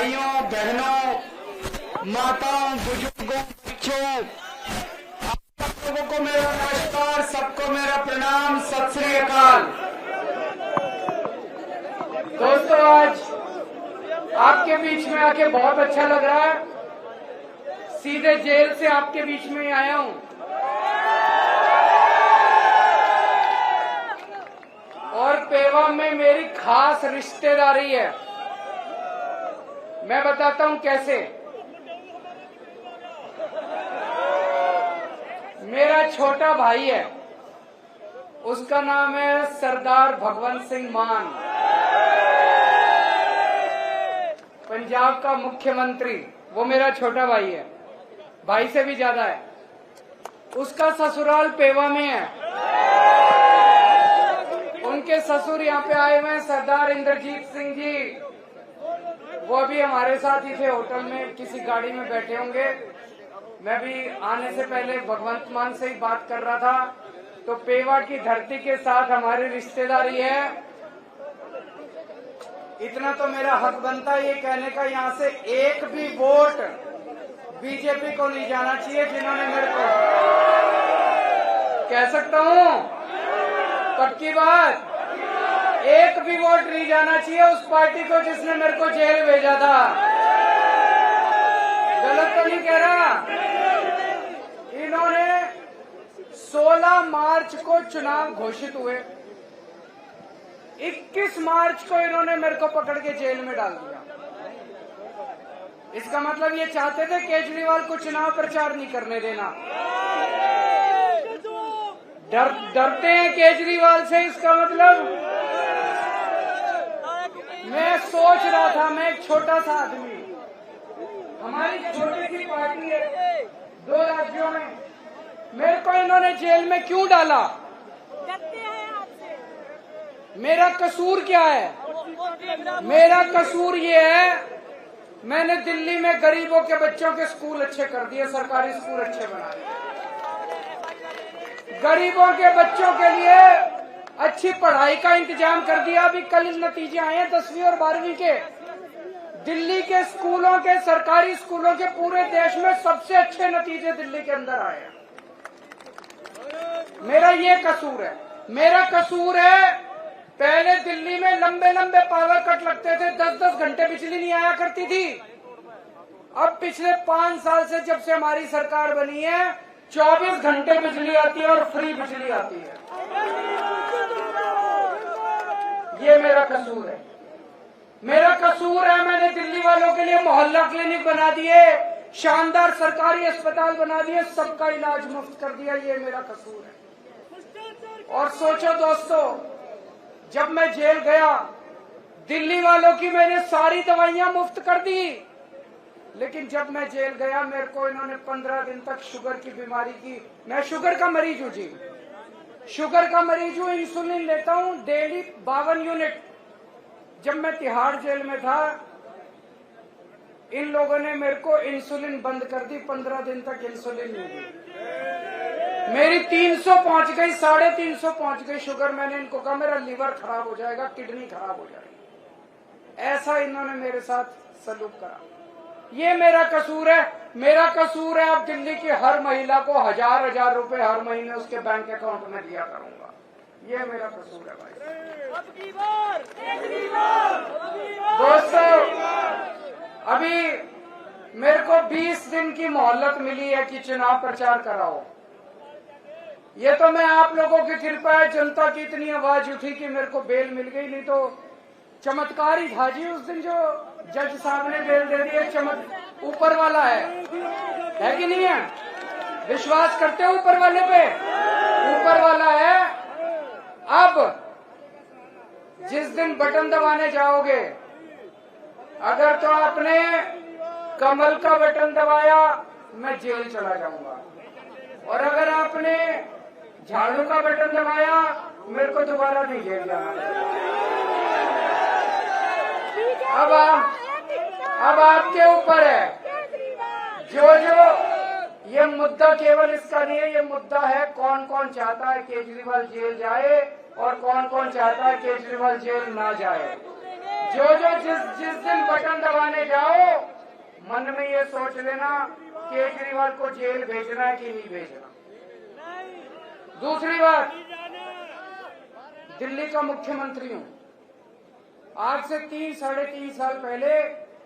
भाइयों बहनों, माताओं, बुजुर्गों, बच्चों, आप सब लोगों को मेरा नमस्कार, सबको मेरा प्रणाम, सत श्री अकाल। दोस्तों, आज आपके बीच में आके बहुत अच्छा लग रहा है। सीधे जेल से आपके बीच में ही आया हूं और पेवा में मेरी खास रिश्तेदारी है। मैं बताता हूं कैसे। मेरा छोटा भाई है, उसका नाम है सरदार भगवंत सिंह मान, पंजाब का मुख्यमंत्री। वो मेरा छोटा भाई है, भाई से भी ज्यादा है। उसका ससुराल पेवा में है। उनके ससुर यहाँ पे आए हुए हैं, सरदार इंद्रजीत सिंह जी। वो अभी हमारे साथ ही थे, होटल में किसी गाड़ी में बैठे होंगे। मैं भी आने से पहले भगवंत मान से ही बात कर रहा था। तो पेवा की धरती के साथ हमारी रिश्तेदारी है। इतना तो मेरा हक बनता है ये कहने का, यहाँ से एक भी वोट बीजेपी को नहीं जाना चाहिए। जिन्होंने मेरे को, कह सकता हूँ पक्की बात, एक भी वोट नहीं जाना चाहिए उस पार्टी को जिसने मेरे को जेल भेजा था। गलत तो नहीं कह रहा। इन्होंने 16 मार्च को चुनाव घोषित हुए, 21 मार्च को इन्होंने मेरे को पकड़ के जेल में डाल दिया। इसका मतलब ये चाहते थे केजरीवाल को चुनाव प्रचार नहीं करने देना। डरते हैं केजरीवाल से। इसका मतलब मैं सोच रहा था, मैं एक छोटा सा आदमी, हमारी छोटी सी पार्टी है 2 राज्यों में, मेरे को इन्होंने जेल में क्यों डाला? मेरा कसूर क्या है? मेरा कसूर ये है, मैंने दिल्ली में गरीबों के बच्चों के स्कूल अच्छे कर दिए, सरकारी स्कूल अच्छे बना दिए। गरीबों के बच्चों के लिए अच्छी पढ़ाई का इंतजाम कर दिया। अभी कल नतीजे आए हैं 10वीं और 12वीं के। दिल्ली के स्कूलों के, सरकारी स्कूलों के पूरे देश में सबसे अच्छे नतीजे दिल्ली के अंदर आए हैं। मेरा ये कसूर है। मेरा कसूर है, पहले दिल्ली में लंबे लंबे पावर कट लगते थे, 10-10 घंटे बिजली नहीं आया करती थी। अब पिछले 5 साल से जब से हमारी सरकार बनी है, 24 घंटे बिजली आती है और फ्री बिजली आती है। ये मेरा कसूर है। मेरा कसूर है, मैंने दिल्ली वालों के लिए मोहल्ला क्लिनिक बना दिए, शानदार सरकारी अस्पताल बना दिए, सबका इलाज मुफ्त कर दिया। ये मेरा कसूर है। और सोचो दोस्तों, जब मैं जेल गया, दिल्ली वालों की मैंने सारी दवाइयां मुफ्त कर दी, लेकिन जब मैं जेल गया मेरे को इन्होंने 15 दिन तक शुगर की बीमारी की। मैं शुगर का मरीज हूँ जी, शुगर का मरीज हूँ। इंसुलिन लेता हूँ डेली 52 यूनिट। जब मैं तिहाड़ जेल में था, इन लोगों ने मेरे को इंसुलिन बंद कर दी। 15 दिन तक इंसुलिन नहीं दी। मेरी 300 पहुंच गई, 350 पहुंच गई शुगर। मैंने इनको कहा मेरा लीवर खराब हो जाएगा, किडनी खराब हो जाएगी। ऐसा इन्होंने मेरे साथ सलूक करा। ये मेरा कसूर है। मेरा कसूर है, अब दिल्ली की हर महिला को 1000-1000 रुपए हर महीने उसके बैंक अकाउंट में दिया करूंगा। ये मेरा कसूर है भाई। दोस्तों, अभी मेरे को 20 दिन की मोहलत मिली है कि चुनाव प्रचार कराओ। ये तो मैं आप लोगों की कृपा है, जनता की इतनी आवाज उठी कि मेरे को बेल मिल गई। नहीं तो चमत्कार ही था जी उस दिन जो जज साहब ने बेल दे दी है। ऊपर वाला है कि नहीं है? विश्वास करते हो ऊपर वाले पे? ऊपर वाला है। अब जिस दिन बटन दबाने जाओगे, अगर तो आपने कमल का बटन दबाया, मैं जेल चला जाऊंगा। और अगर आपने झाड़ू का बटन दबाया, मेरे को दोबारा नहीं जेल जाना। अब आपके ऊपर है। जो ये मुद्दा केवल इसका नहीं है, ये मुद्दा है कौन कौन चाहता है केजरीवाल जेल जाए और कौन कौन चाहता है केजरीवाल जेल ना जाए। जिस दिन बटन दबाने जाओ मन में ये सोच लेना केजरीवाल को जेल भेजना है कि नहीं भेजना। दूसरी बात, दिल्ली का मुख्यमंत्री हूं। आज से 3-3.5 साल पहले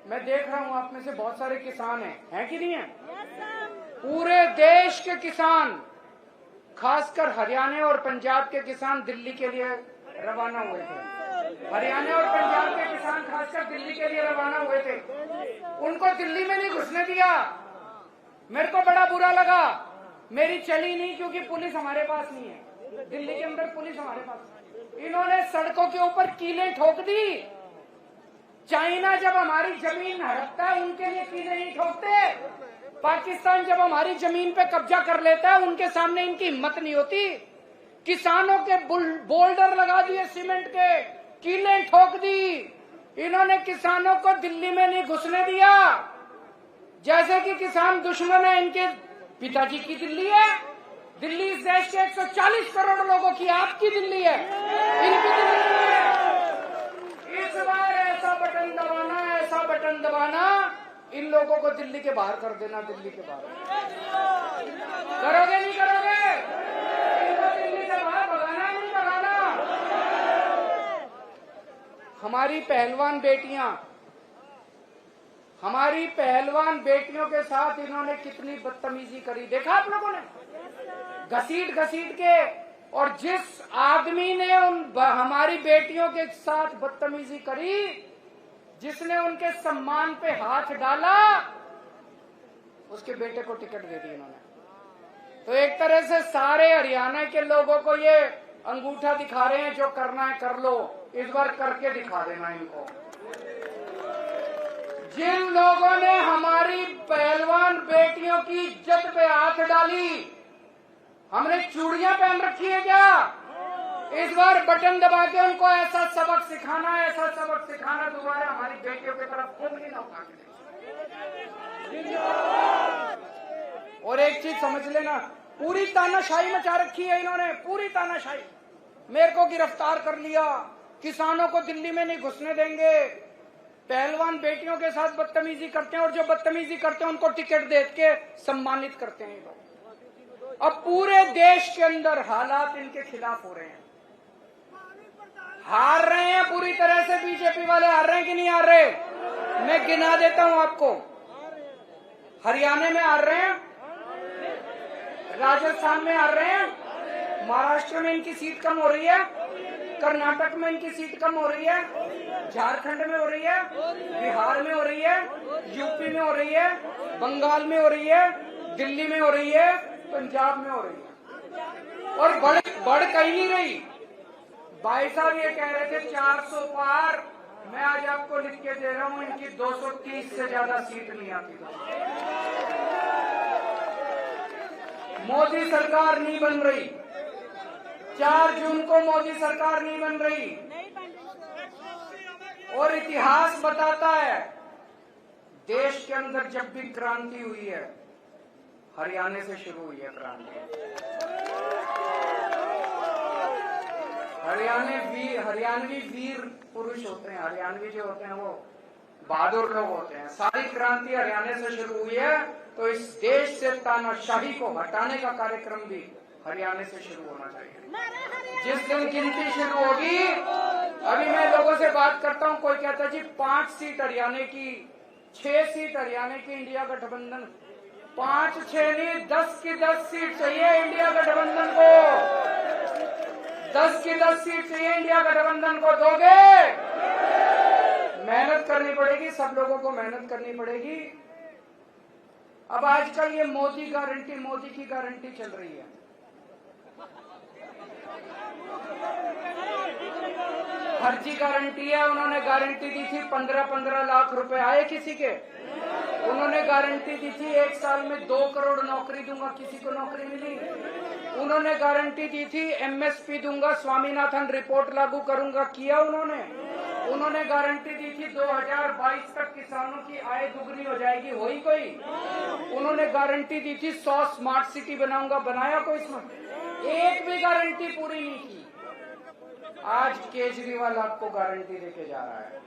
मैं देख रहा हूं आप में से बहुत सारे किसान हैं कि नहीं है? पूरे देश के किसान, खासकर हरियाणा और पंजाब के किसान दिल्ली के लिए रवाना हुए थे। हरियाणा और पंजाब के किसान खासकर दिल्ली के लिए रवाना हुए थे। उनको दिल्ली में नहीं घुसने दिया। मेरे को बड़ा बुरा लगा। मेरी चली नहीं क्योंकि पुलिस हमारे पास नहीं है। दिल्ली के अंदर पुलिस हमारे पास। इन्होंने सड़कों के ऊपर कीलें ठोक दी। चाइना जब हमारी जमीन हड़पता है उनके लिए कीलें नहीं ठोकते। पाकिस्तान जब हमारी जमीन पे कब्जा कर लेता है उनके सामने इनकी हिम्मत नहीं होती। किसानों के बोल्डर लगा दिए सीमेंट के, कीलें ठोक दी। इन्होंने किसानों को दिल्ली में नहीं घुसने दिया। जैसे कि किसान दुश्मन है, इनके पिताजी की दिल्ली है। दिल्ली इस देश के 140 करोड़ लोगों की आपकी दिल्ली है, इनकी दिल्ली है। इस बार ऐसा बटन दबाना इन लोगों को दिल्ली के बाहर कर देना। दिल्ली के बाहर करोगे नहीं करोगे? इनको दिल्ली से बाहर भगाना नहीं भगाना? हमारी पहलवान बेटियों के साथ इन्होंने कितनी बदतमीजी करी, देखा आप लोगों ने? घसीट के। और जिस आदमी ने हमारी बेटियों के साथ बदतमीजी करी, जिसने उनके सम्मान पे हाथ डाला, उसके बेटे को टिकट दे दी इन्होंने। तो एक तरह से सारे हरियाणा के लोगों को ये अंगूठा दिखा रहे हैं, जो करना है कर लो, इस बार करके दिखा देना इनको। जिन लोगों ने हमारी पहलवान बेटियों की इज्जत पे हाथ डाली, हमने चूड़ियां पहन रखी है क्या? इस बार बटन दबा के उनको ऐसा सबक सिखाना दोबारा हमारी बेटियों की तरफ उंगली ना उठा के। और एक चीज समझ लेना, पूरी तानाशाही मचा रखी है इन्होंने, पूरी तानाशाही। मेरे को गिरफ्तार कर लिया, किसानों को दिल्ली में नहीं घुसने देंगे, पहलवान बेटियों के साथ बदतमीजी करते हैं, और जो बदतमीजी करते हैं उनको टिकट दे के सम्मानित करते हैं लोग। अब पूरे देश के अंदर हालात इनके खिलाफ हो रहे हैं। हार रहे हैं पूरी तरह से, बीजेपी वाले हार रहे हैं कि नहीं हार रहे? मैं गिना देता हूं आपको। हरियाणा में हार रहे हैं, राजस्थान में हार रहे हैं, महाराष्ट्र में इनकी सीट कम हो रही है, कर्नाटक में इनकी सीट कम हो रही है, झारखंड में हो रही है, बिहार में हो रही है, यूपी में हो रही है, बंगाल में हो रही है, दिल्ली में हो रही है, पंजाब में हो रही है। और बढ़ कहीं नहीं रही। भाई साहब ये कह रहे थे 400 पार, मैं आज आपको लिख के दे रहा हूं इनकी 230 से ज्यादा सीट नहीं आती। मोदी सरकार नहीं बन रही। 4 जून को मोदी सरकार नहीं बन रही। और इतिहास बताता है, देश के अंदर जब भी क्रांति हुई है, हरियाणा से शुरू हुई है क्रांति। हरियाणवी वीर पुरुष होते हैं, हरियाणवी जो होते हैं वो बहादुर लोग होते हैं। सारी क्रांति हरियाणा से शुरू हुई है, तो इस देश से तानाशाही को हटाने का कार्यक्रम भी हरियाणा से शुरू होना चाहिए। जिस दिन गिनती शुरू होगी, अभी मैं लोगों से बात करता हूं, कोई कहता है जी 5 सीट हरियाणा की, 6 सीट हरियाणा की इंडिया गठबंधन। 5-6 नहीं, 10 की 10 सीट चाहिए इंडिया गठबंधन को। 10 की 10 सीट चाहिए इंडिया गठबंधन को। दोगे? मेहनत करनी पड़ेगी, सब लोगों को मेहनत करनी पड़ेगी। अब आजकल ये मोदी की गारंटी चल रही है। फर्जी गारंटी है। उन्होंने गारंटी दी थी 15-15 लाख रुपए आए किसी के। उन्होंने गारंटी दी थी 1 साल में 2 करोड़ नौकरी दूंगा, किसी को नौकरी मिली। उन्होंने गारंटी दी थी MSP दूंगा, स्वामीनाथन रिपोर्ट लागू करूंगा, किया उन्होंने गारंटी दी थी 2022 तक किसानों की आय दुगनी हो जाएगी, हुई कोई? उन्होंने गारंटी दी थी 100 स्मार्ट सिटी बनाऊंगा, बनाया कोई? इसमें एक भी गारंटी पूरी नहीं की। आज केजरीवाल आपको गारंटी देके जा रहा है।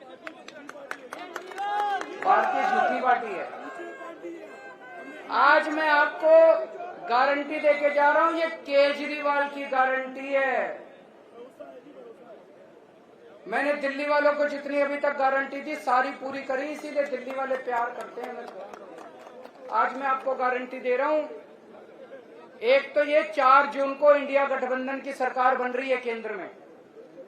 भारतीय झूठी पार्टी है। आज मैं आपको गारंटी देके जा रहा हूं, ये केजरीवाल की गारंटी है। मैंने दिल्ली वालों को जितनी अभी तक गारंटी दी सारी पूरी करी, इसीलिए दिल्ली वाले प्यार करते हैं मेरे को। आज मैं आपको गारंटी दे रहा हूं, एक तो ये 4 जून को इंडिया गठबंधन की सरकार बन रही है केंद्र में।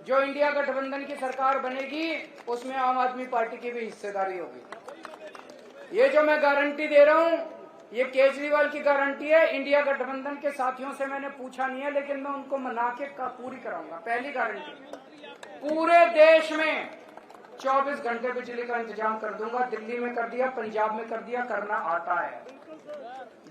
जो इंडिया गठबंधन की सरकार बनेगी उसमें आम आदमी पार्टी की भी हिस्सेदारी होगी। ये जो मैं गारंटी दे रहा हूं ये केजरीवाल की गारंटी है। इंडिया गठबंधन के साथियों से मैंने पूछा नहीं है, लेकिन मैं उनको मना के पूरी कराऊंगा। पहली गारंटी, पूरे देश में 24 घंटे बिजली का इंतजाम कर दूंगा। दिल्ली में कर दिया, पंजाब में कर दिया, करना आता है।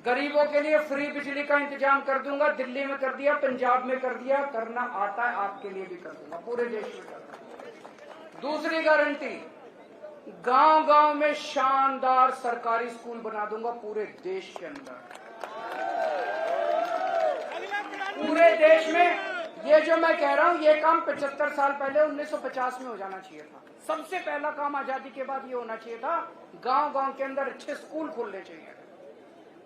गरीबों के लिए फ्री बिजली का इंतजाम कर दूंगा। दिल्ली में कर दिया, पंजाब में कर दिया, करना आता है। आपके लिए भी कर दूंगा, पूरे देश में कर दूंगा। दूसरी गारंटी, गांव गांव में शानदार सरकारी स्कूल बना दूंगा पूरे देश के अंदर। पूरे देश में ये जो मैं कह रहा हूं ये काम 75 साल पहले 1950 में हो जाना चाहिए था। सबसे पहला काम आजादी के बाद ये होना चाहिए था, गांव गांव के अंदर अच्छे स्कूल खोलने चाहिए।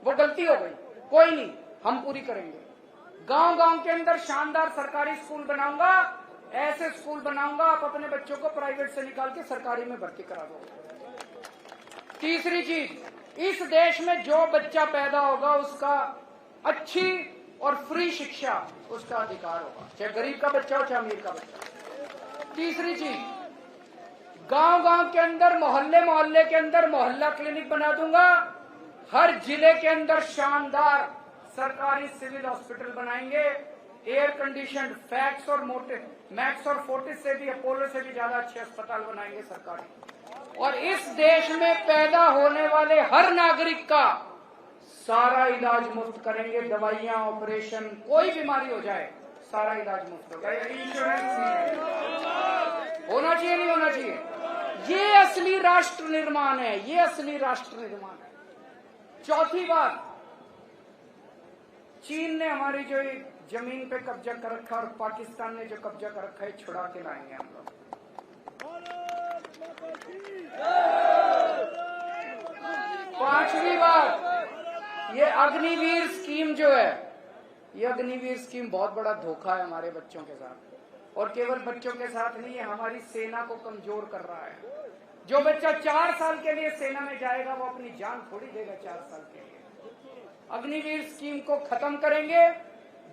वो गलती हो गई, कोई नहीं, हम पूरी करेंगे। गांव गांव के अंदर शानदार सरकारी स्कूल बनाऊंगा। ऐसे स्कूल बनाऊंगा आप अपने बच्चों को प्राइवेट से निकाल के सरकारी में भर्ती करा दो। तीसरी चीज, इस देश में जो बच्चा पैदा होगा उसका अच्छी और फ्री शिक्षा उसका अधिकार होगा, चाहे गरीब का बच्चा हो चाहे अमीर का बच्चा। तीसरी चीज, गांव गांव के अंदर मोहल्ले मोहल्ले के अंदर मोहल्ला क्लिनिक बना दूंगा। हर जिले के अंदर शानदार सरकारी सिविल हॉस्पिटल बनाएंगे। एयर कंडीशन फैक्स और मैक्स और फोर्टिस से भी, अपोलो से भी ज्यादा अच्छे अस्पताल बनाएंगे सरकारी। और इस देश में पैदा होने वाले हर नागरिक का सारा इलाज मुफ्त करेंगे। दवाइयां, ऑपरेशन, कोई बीमारी हो जाए सारा इलाज मुफ्त होगा। इंश्योरेंस होना चाहिए, नहीं होना चाहिए? ये असली राष्ट्र निर्माण है, ये असली राष्ट्र निर्माण है। चौथी बात, चीन ने हमारी जो जमीन पे कब्जा कर रखा और पाकिस्तान ने जो कब्जा कर रखा है छुड़ा के लाएंगे हम लोग। पांचवी बात, ये अग्निवीर स्कीम जो है, ये अग्निवीर स्कीम बहुत बड़ा धोखा है हमारे बच्चों के साथ। और केवल बच्चों के साथ नहीं, ये हमारी सेना को कमजोर कर रहा है। जो बच्चा 4 साल के लिए सेना में जाएगा वो अपनी जान थोड़ी देगा 4 साल के लिए। अग्निवीर स्कीम को खत्म करेंगे।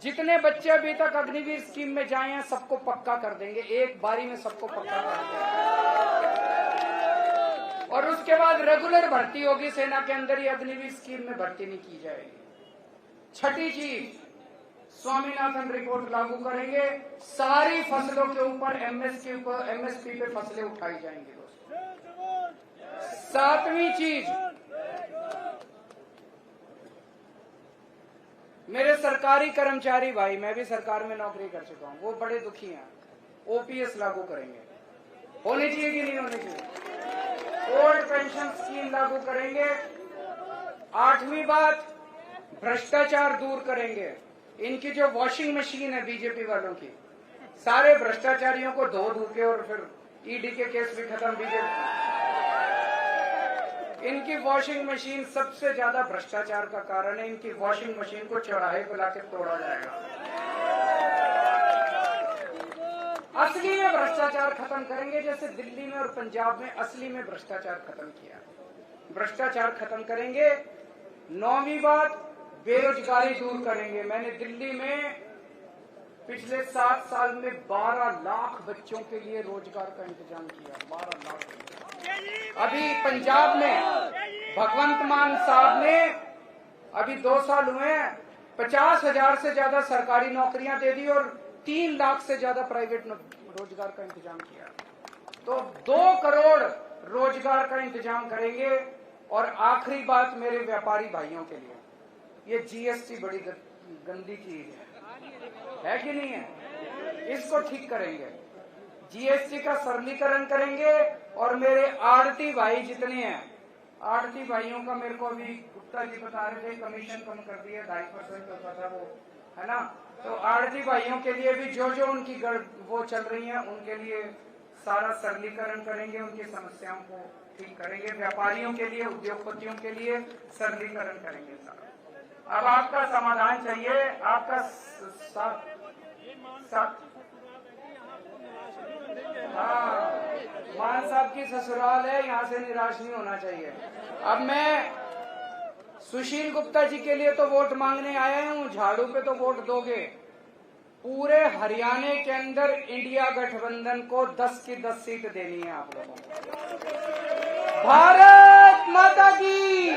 जितने बच्चे अभी तक अग्निवीर स्कीम में जाए हैं सबको पक्का कर देंगे, एक बारी में सबको पक्का कर देंगे। और उसके बाद रेगुलर भर्ती होगी सेना के अंदर, ही अग्निवीर स्कीम में भर्ती नहीं की जाएगी। छठी चीज, स्वामीनाथन रिपोर्ट लागू करेंगे। सारी फसलों के ऊपर एमएसपी पे फसलें उठाई जाएंगी दोस्तों। सातवीं चीज, मेरे सरकारी कर्मचारी भाई, मैं भी सरकार में नौकरी कर चुका हूं, वो बड़े दुखी हैं। ओपीएस लागू करेंगे, होनी चाहिए कि नहीं होनी चाहिए? ओल्ड पेंशन स्कीम लागू करेंगे। आठवीं बात, भ्रष्टाचार दूर करेंगे। इनकी जो वॉशिंग मशीन है बीजेपी वालों की, सारे भ्रष्टाचारियों को धो धो के, और फिर ईडी के केस भी खत्म। बीजेपी इनकी वॉशिंग मशीन सबसे ज्यादा भ्रष्टाचार का कारण है। इनकी वॉशिंग मशीन को चौराहे पर लाके तोड़ा जाएगा। असली में भ्रष्टाचार खत्म करेंगे, जैसे दिल्ली में और पंजाब में असली में भ्रष्टाचार खत्म किया। भ्रष्टाचार खत्म करेंगे। 9वीं बात, बेरोजगारी दूर करेंगे। मैंने दिल्ली में पिछले 7 साल में 12 लाख बच्चों के लिए रोजगार का इंतजाम किया। 12 लाख। अभी पंजाब में भगवंत मान साहब ने अभी 2 साल हुए हैं, 50,000 से ज्यादा सरकारी नौकरियां दे दी और 3 लाख से ज्यादा प्राइवेट रोजगार का इंतजाम किया। तो 2 करोड़ रोजगार का इंतजाम करेंगे। और आखिरी बात मेरे व्यापारी भाइयों के लिए, ये जीएसटी बड़ी गंदी चीज है कि नहीं है? इसको ठीक करेंगे। जीएसटी का सरलीकरण करेंगे। और मेरे आड़ती भाई जितने हैं, आड़ती भाइयों का मेरे को अभी गुप्ता जी बता रहे थे, कमीशन कम कर दिया, 2.5% होता था वो, है ना? तो आड़ती भाइयों के लिए भी जो जो उनकी वो चल रही है उनके लिए सारा सरलीकरण करेंगे, उनकी समस्याओं को ठीक करेंगे। व्यापारियों के लिए, उद्योगपतियों के लिए सरलीकरण करेंगे सारा। अब आपका समाधान चाहिए, आपका हाँ, मान साहब की ससुराल है, यहाँ से निराश नहीं होना चाहिए। अब मैं सुशील गुप्ता जी के लिए तो वोट मांगने आया हूँ, झाड़ू पे तो वोट दोगे। पूरे हरियाणा के अंदर इंडिया गठबंधन को 10 की 10 सीट देनी है आप लोगों को। भारत माता की।